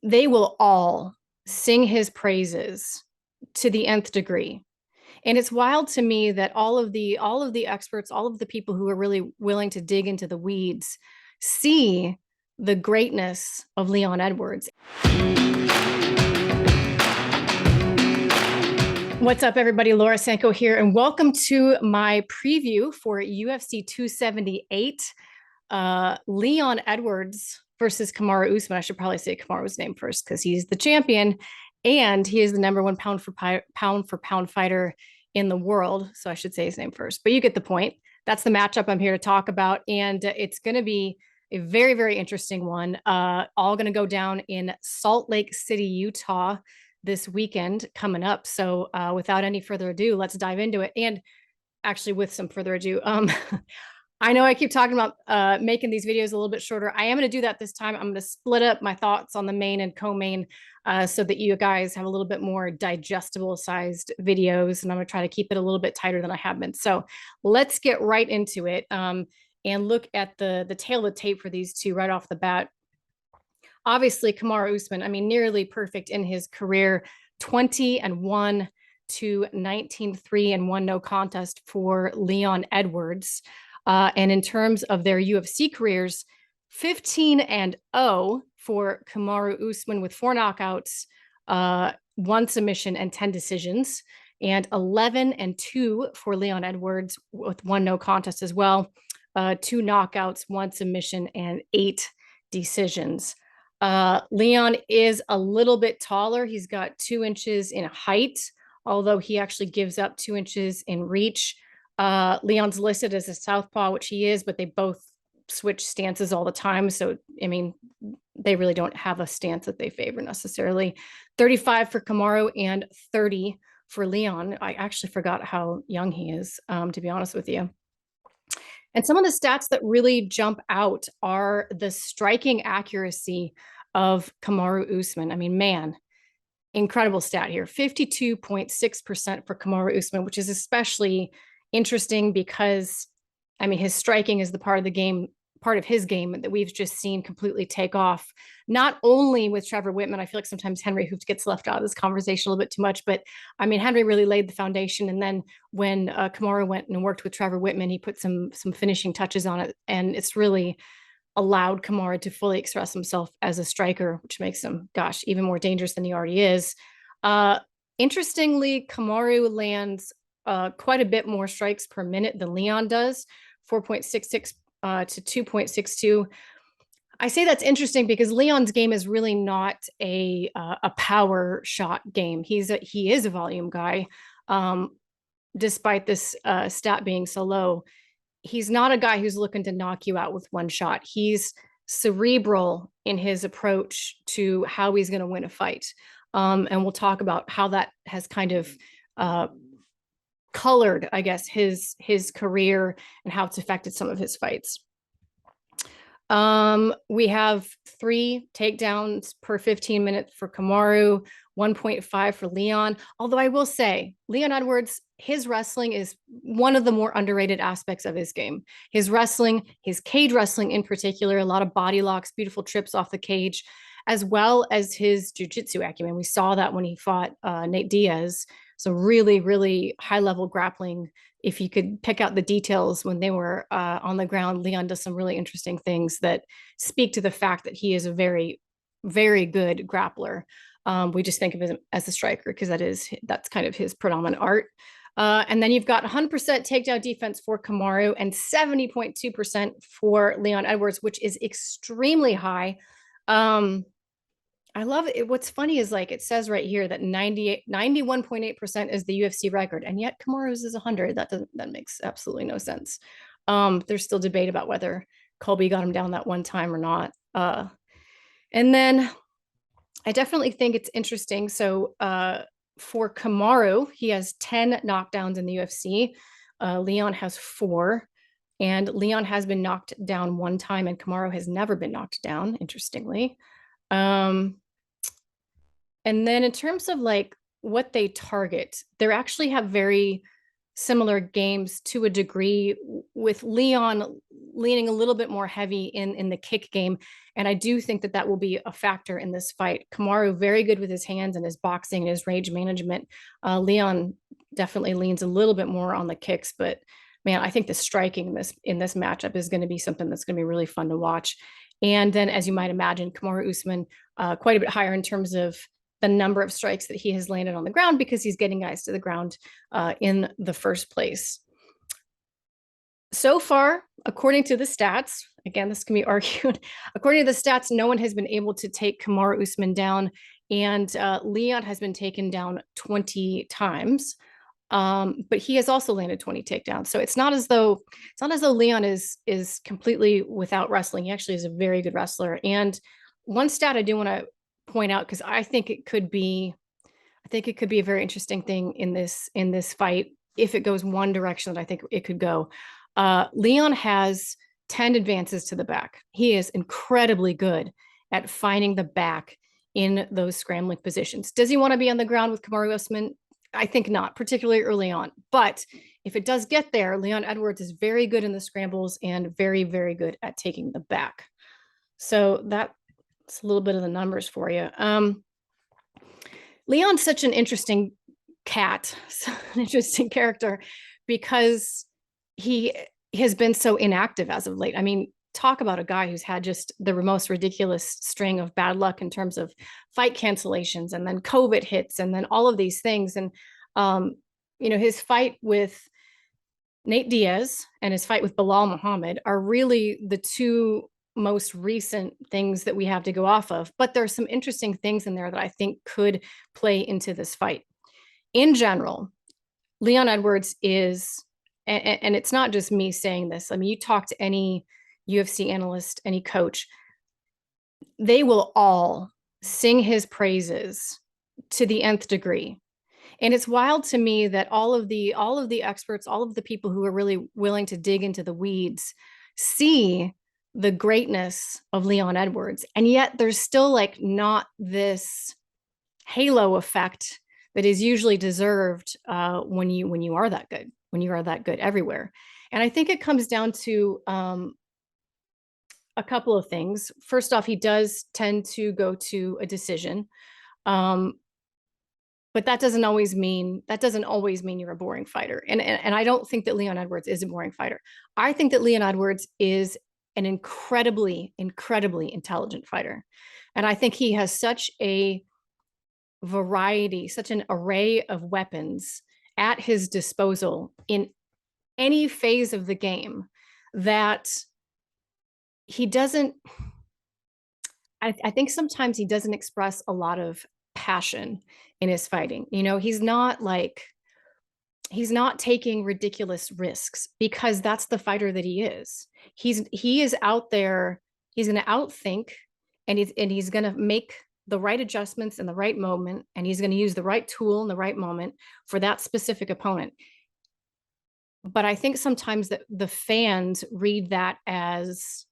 they will all sing his praises to the nth degree. And it's wild to me that all of the experts, all of the people who are really willing to dig into the weeds see the greatness of Leon Edwards. What's up, everybody? Laura Sanko here, and welcome to my preview for UFC 278. Leon Edwards versus Kamaru Usman. I should probably say Kamaru's name first because he's the champion and he is the number one pound for pound fighter in the world. So I should say his name first, but you get the point. That's the matchup I'm here to talk about. And it's going to be a very, very interesting one. All going to go down in Salt Lake City, Utah this weekend coming up. So without any further ado, let's dive into it. And actually, with some further ado, I know I keep talking about making these videos a little bit shorter. I am going to do that this time. I'm going to split up my thoughts on the main and co-main so that you guys have a little bit more digestible sized videos. And I'm going to try to keep it a little bit tighter than I have been. So let's get right into it and look at the tail of the tape for these two right off the bat. Obviously, Kamaru Usman, I mean, nearly perfect in his career, 20-1 to 19-3-1 no contest for Leon Edwards. And in terms of their UFC careers, 15-0 for Kamaru Usman with 4 knockouts, 1 submission, and 10 decisions, and 11-2 for Leon Edwards with 1 no contest as well, 2 knockouts, 1 submission, and 8 decisions. Leon is a little bit taller. He's got 2 inches in height, although he actually gives up 2 inches in reach. Leon's listed as a southpaw, which he is, but they both switch stances all the time. So, I mean, they really don't have a stance that they favor necessarily. 35 for Kamaru and 30 for Leon. I actually forgot how young he is, to be honest with you. And some of the stats that really jump out are the striking accuracy of Kamaru Usman. I mean, man, incredible stat here. 52.6% for Kamaru Usman, which is especially interesting because, I mean, his striking is the part of his game that we've just seen completely take off, not only with Trevor Whitman. I feel like sometimes Henry Hooft gets left out of this conversation a little bit too much, but I mean, Henry really laid the foundation. And then when Kamaru went and worked with Trevor Whitman, he put some finishing touches on it. And it's really allowed Kamaru to fully express himself as a striker, which makes him, gosh, even more dangerous than he already is. Interestingly, Kamaru lands quite a bit more strikes per minute than Leon does, 4.66 to 2.62. I say that's interesting because Leon's game is really not a power shot game. He is a volume guy, despite this stat being so low. He's not a guy who's looking to knock you out with one shot. He's cerebral in his approach to how he's going to win a fight. And we'll talk about how that has kind of colored, I guess, his career and how it's affected some of his fights. We have 3 takedowns per 15 minutes for Kamaru, 1.5 for Leon. Although I will say, Leon Edwards, his wrestling is one of the more underrated aspects of his game. His wrestling, his cage wrestling in particular, a lot of body locks, beautiful trips off the cage, as well as his jiu-jitsu acumen. We saw that when he fought Nate Diaz. So really, really high-level grappling. If you could pick out the details when they were on the ground, Leon does some really interesting things that speak to the fact that he is a very, very good grappler. We just think of him as a striker because that's kind of his predominant art. And then you've got 100% takedown defense for Kamaru and 70.2% for Leon Edwards, which is extremely high. I love it. What's funny is, like, it says right here that 91.8% is the UFC record, and yet Kamaru's is 100. That makes absolutely no sense. There's still debate about whether Colby got him down that one time or not. And then I definitely think it's interesting. So for Kamaru, he has 10 knockdowns in the UFC. Leon has 4. And Leon has been knocked down 1 time, and Kamaru has never been knocked down, interestingly. And then in terms of like what they target, they actually have very similar games to a degree, with Leon leaning a little bit more heavy in the kick game. And I do think that that will be a factor in this fight. Kamaru, very good with his hands and his boxing and his range management. Leon definitely leans a little bit more on the kicks, but man, I think the striking in this matchup is going to be something that's going to be really fun to watch. And then, as you might imagine, Kamaru Usman, quite a bit higher in terms of the number of strikes that he has landed on the ground, because he's getting guys to the ground in the first place. So far, according to the stats, again, this can be argued, according to the stats, no one has been able to take Kamaru Usman down, and Leon has been taken down 20 times. But he has also landed 20 takedowns. So it's not as though Leon is completely without wrestling. He actually is a very good wrestler. And one stat I do want to point out, because I think it could be a very interesting thing in this fight if it goes one direction that I think it could go. Leon has 10 advances to the back. He is incredibly good at finding the back in those scrambling positions. Does he want to be on the ground with Kamaru Usman? I think not, particularly early on. But if it does get there, Leon Edwards is very good in the scrambles and very, very good at taking the back. So that's a little bit of the numbers for you. Leon's such an interesting cat, an interesting character, because he has been so inactive as of late. I mean, talk about a guy who's had just the most ridiculous string of bad luck in terms of fight cancellations, and then COVID hits, and then all of these things. And, his fight with Nate Diaz and his fight with Bilal Muhammad are really the two most recent things that we have to go off of. But there's some interesting things in there that I think could play into this fight. In general, Leon Edwards is, and it's not just me saying this, I mean, you talk to any UFC analyst, any coach, they will all sing his praises to the nth degree. And it's wild to me that all of the experts, all of the people who are really willing to dig into the weeds, see the greatness of Leon Edwards. And yet there's still like not this halo effect that is usually deserved when you are that good, when you are that good everywhere. And I think it comes down to a couple of things. First off, he does tend to go to a decision. But that doesn't always mean you're a boring fighter. And I don't think that Leon Edwards is a boring fighter. I think that Leon Edwards is an incredibly, incredibly intelligent fighter. And I think he has such a variety, such an array of weapons at his disposal in any phase of the game that he doesn't, I think sometimes he doesn't express a lot of passion in his fighting. He's not taking ridiculous risks, because that's the fighter that he is. He is out there, he's going to outthink, and he's going to make the right adjustments in the right moment, and he's going to use the right tool in the right moment for that specific opponent. But I think sometimes that the fans read that as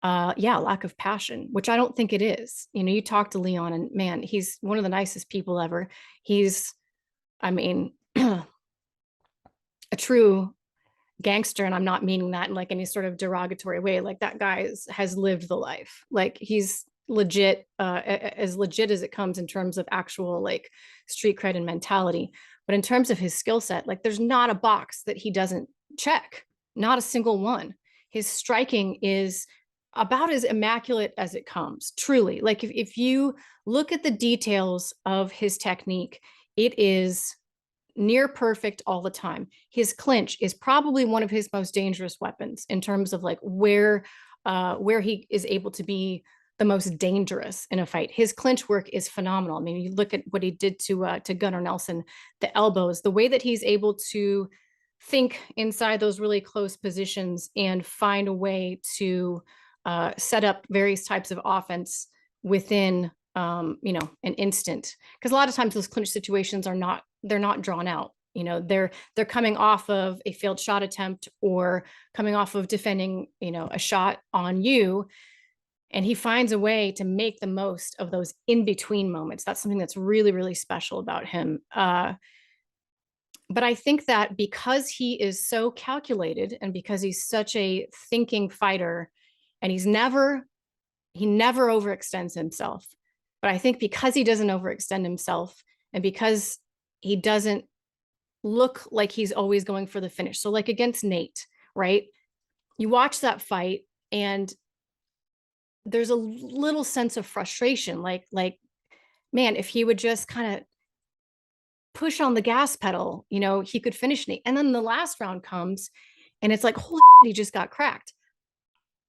lack of passion, which I don't think it is. You talk to Leon, and man, he's one of the nicest people ever. He's, I mean, a true gangster, and I'm not meaning that in like any sort of derogatory way. Like, that guy has lived the life. Like, he's legit, as legit as it comes in terms of actual like street cred and mentality. But in terms of his skill set, like, there's not a box that he doesn't check, not a single one. His striking is about as immaculate as it comes, truly. Like, if you look at the details of his technique, it is near perfect all the time. His clinch is probably one of his most dangerous weapons in terms of like where he is able to be the most dangerous in a fight. His clinch work is phenomenal. I mean, you look at what he did to Gunnar Nelson, the elbows, the way that he's able to think inside those really close positions and find a way to set up various types of offense within an instant. Because a lot of times those clinch situations they're not drawn out. They're coming off of a failed shot attempt, or coming off of defending a shot on you, and he finds a way to make the most of those in between moments. That's something that's really, really special about him. But I think that because he is so calculated and because he's such a thinking fighter, and he never overextends himself. But I think because he doesn't overextend himself and because he doesn't look like he's always going for the finish. So like against Nate, right? You watch that fight and there's a little sense of frustration. Like, man, if he would just kind of push on the gas pedal, he could finish Nate. And then the last round comes and it's like, holy shit, he just got cracked.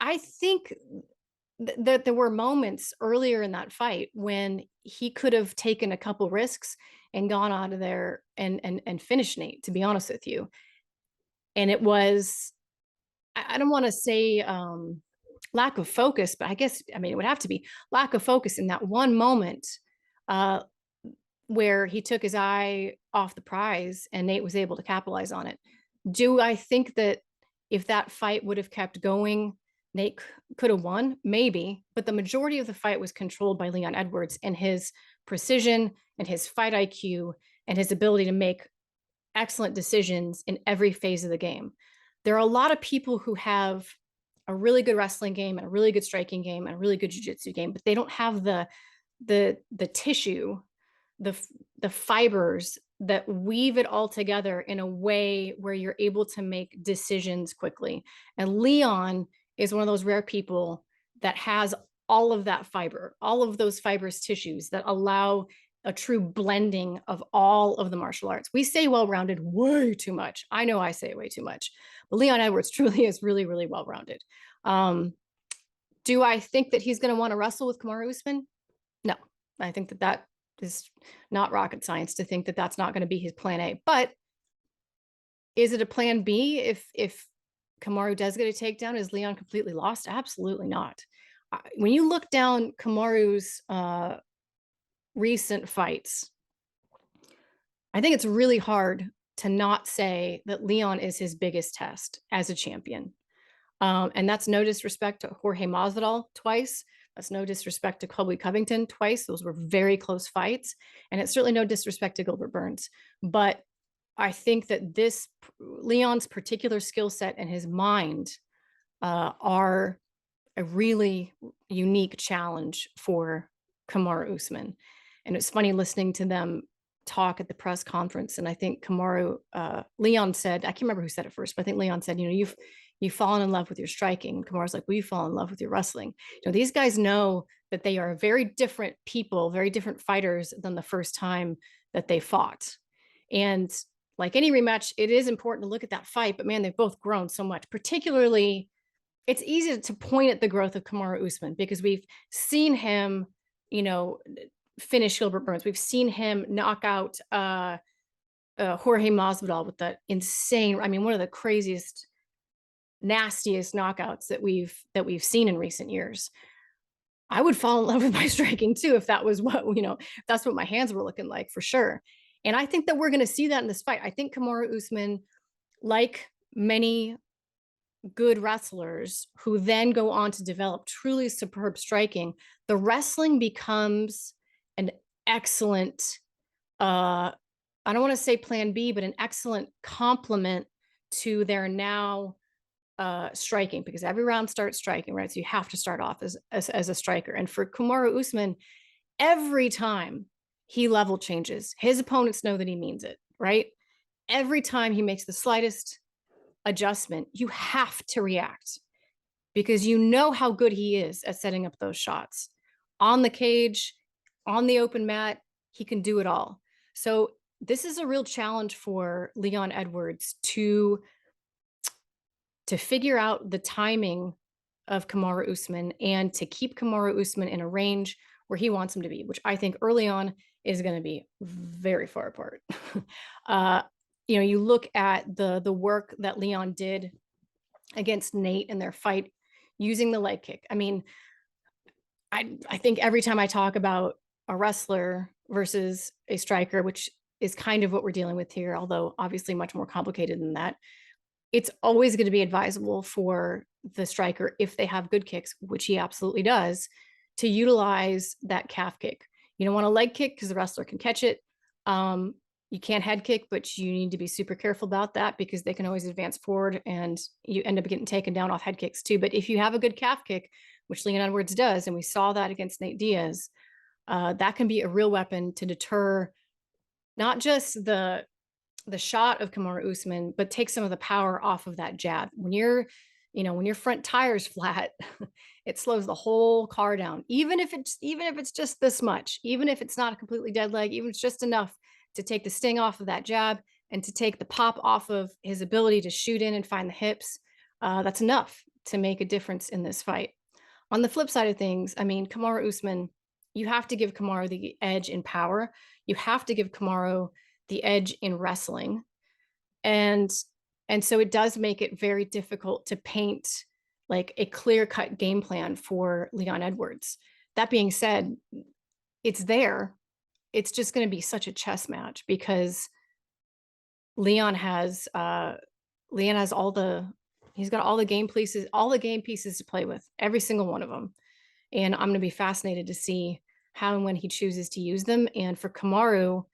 I think that there were moments earlier in that fight when he could have taken a couple risks and gone out of there and finished Nate, to be honest with you. And it was, I don't want to say lack of focus, but I mean, it would have to be lack of focus in that one moment uh, where he took his eye off the prize and Nate was able to capitalize on it. Do I think that if that fight would have kept going, Nate could have won? Maybe, but the majority of the fight was controlled by Leon Edwards and his precision and his fight IQ and his ability to make excellent decisions in every phase of the game. There are a lot of people who have a really good wrestling game and a really good striking game and a really good jiu-jitsu game, but they don't have the tissue, the the fibers that weave it all together in a way where you're able to make decisions quickly. And Leon is one of those rare people that has all of that fiber, all of those fibrous tissues that allow a true blending of all of the martial arts. We say well-rounded way too much. I know I say it way too much, but Leon Edwards truly is really, really well-rounded. Do I think that he's going to want to wrestle with Kamaru Usman? No, I think that is not rocket science to think that that's not going to be his plan A. But is it a plan B if Kamaru does get a takedown? Is Leon completely lost? Absolutely not. When you look down Kamaru's recent fights, I think it's really hard to not say that Leon is his biggest test as a champion. And that's no disrespect to Jorge Masvidal twice. That's no disrespect to Colby Covington twice. Those were very close fights. And it's certainly no disrespect to Gilbert Burns. But I think that Leon's particular skill set and his mind are a really unique challenge for Kamaru Usman. And it's funny listening to them talk at the press conference. And I think Leon said, I can't remember who said it first, but I think Leon said, you've fallen in love with your striking. And Kamaru's like, well, you fall in love with your wrestling. These guys know that they are very different people, very different fighters than the first time that they fought. And like any rematch, it is important to look at that fight, but man, they've both grown so much. Particularly, it's easy to point at the growth of Kamaru Usman because we've seen him, finish Gilbert Burns. We've seen him knock out Jorge Masvidal with that insane, one of the craziest, nastiest knockouts that we've seen in recent years. I would fall in love with my striking too if that was if that's what my hands were looking like, for sure. And I think that we're going to see that in this fight. I think Kamaru Usman, like many good wrestlers who then go on to develop truly superb striking, the wrestling becomes an excellent, I don't want to say plan B, but an excellent complement to their now striking, because every round starts striking, right? So you have to start off as a striker. And for Kamaru Usman, every time he level changes, his opponents know that he means it, right? Every time he makes the slightest adjustment, you have to react because you know how good he is at setting up those shots on the cage, on the open mat. He can do it all. So this is a real challenge for Leon Edwards to figure out the timing of Kamaru Usman and to keep Kamaru Usman in a range where he wants him to be, which I think early on is going to be very far apart. You look at the work that Leon did against Nate in their fight using the leg kick. I think every time I talk about a wrestler versus a striker, which is kind of what we're dealing with here, although obviously much more complicated than that, it's always going to be advisable for the striker, if they have good kicks, which he absolutely does, to utilize that calf kick. You don't want a leg kick because the wrestler can catch it. You can't head kick, but you need to be super careful about that because they can always advance forward and you end up getting taken down off head kicks too. But if you have a good calf kick, which Leon Edwards does, and we saw that against Nate Diaz, that can be a real weapon to deter not just the shot of Kamaru Usman, but take some of the power off of that jab. When your front tire's flat, it slows the whole car down. Even if it's just this much, even if it's not a completely dead leg, even if it's just enough to take the sting off of that jab and to take the pop off of his ability to shoot in and find the hips, that's enough to make a difference in this fight. On the flip side of things, I mean, Kamaru Usman, you have to give Kamaru the edge in power. You have to give Kamaru the edge in wrestling. And so it does make it very difficult to paint like a clear-cut game plan for Leon Edwards. That being said, it's there. It's just going to be such a chess match because Leon has he's got all the game pieces to play with, every single one of them. And I'm going to be fascinated to see how and when he chooses to use them. And for Kamaru,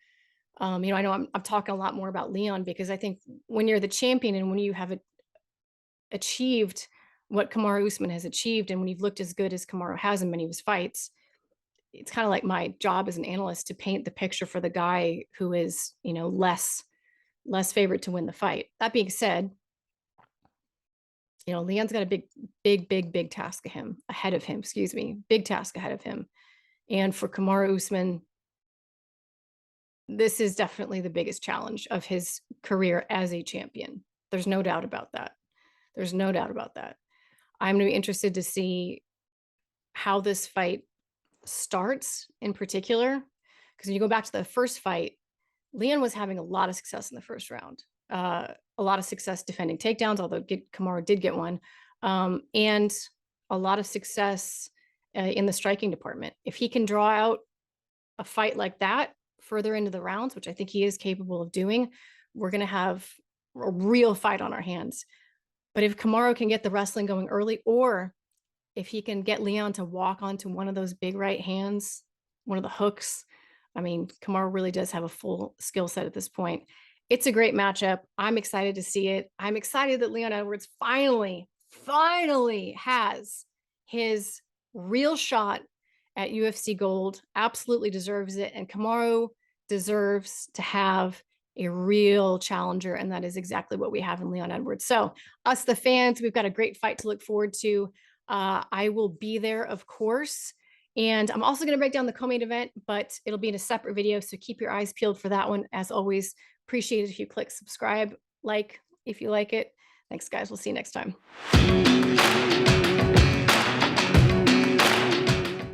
I know I'm talking a lot more about Leon because I think when you're the champion and when you have achieved what Kamaru Usman has achieved, and when you've looked as good as Kamaru has in many of his fights, it's kind of like my job as an analyst to paint the picture for the guy who is, less favorite to win the fight. That being said, Leon's got a big task ahead of him, excuse me, big task ahead of him. And for Kamaru Usman, this is definitely the biggest challenge of his career as a champion. There's no doubt about that. There's no doubt about that. I'm going to be interested to see how this fight starts in particular, because when you go back to the first fight, Leon was having a lot of success in the first round, a lot of success defending takedowns, although Kamaru did get one, and a lot of success in the striking department. If he can draw out a fight like that further into the rounds, which I think he is capable of doing, we're going to have a real fight on our hands. But if Kamaru can get the wrestling going early, or if he can get Leon to walk onto one of those big right hands, one of the hooks, I mean, Kamaru really does have a full skill set at this point. It's a great matchup. I'm excited to see it. I'm excited that Leon Edwards finally has his real shot at UFC Gold. Absolutely deserves it. And Kamaru deserves to have a real challenger, and that is exactly what we have in Leon Edwards. So us, the fans, we've got a great fight to look forward to. I will be there, of course. And I'm also going to break down the co-main event, but it'll be in a separate video. So keep your eyes peeled for that one. As always, appreciate it if you click subscribe, like if you like it. Thanks, guys. We'll see you next time.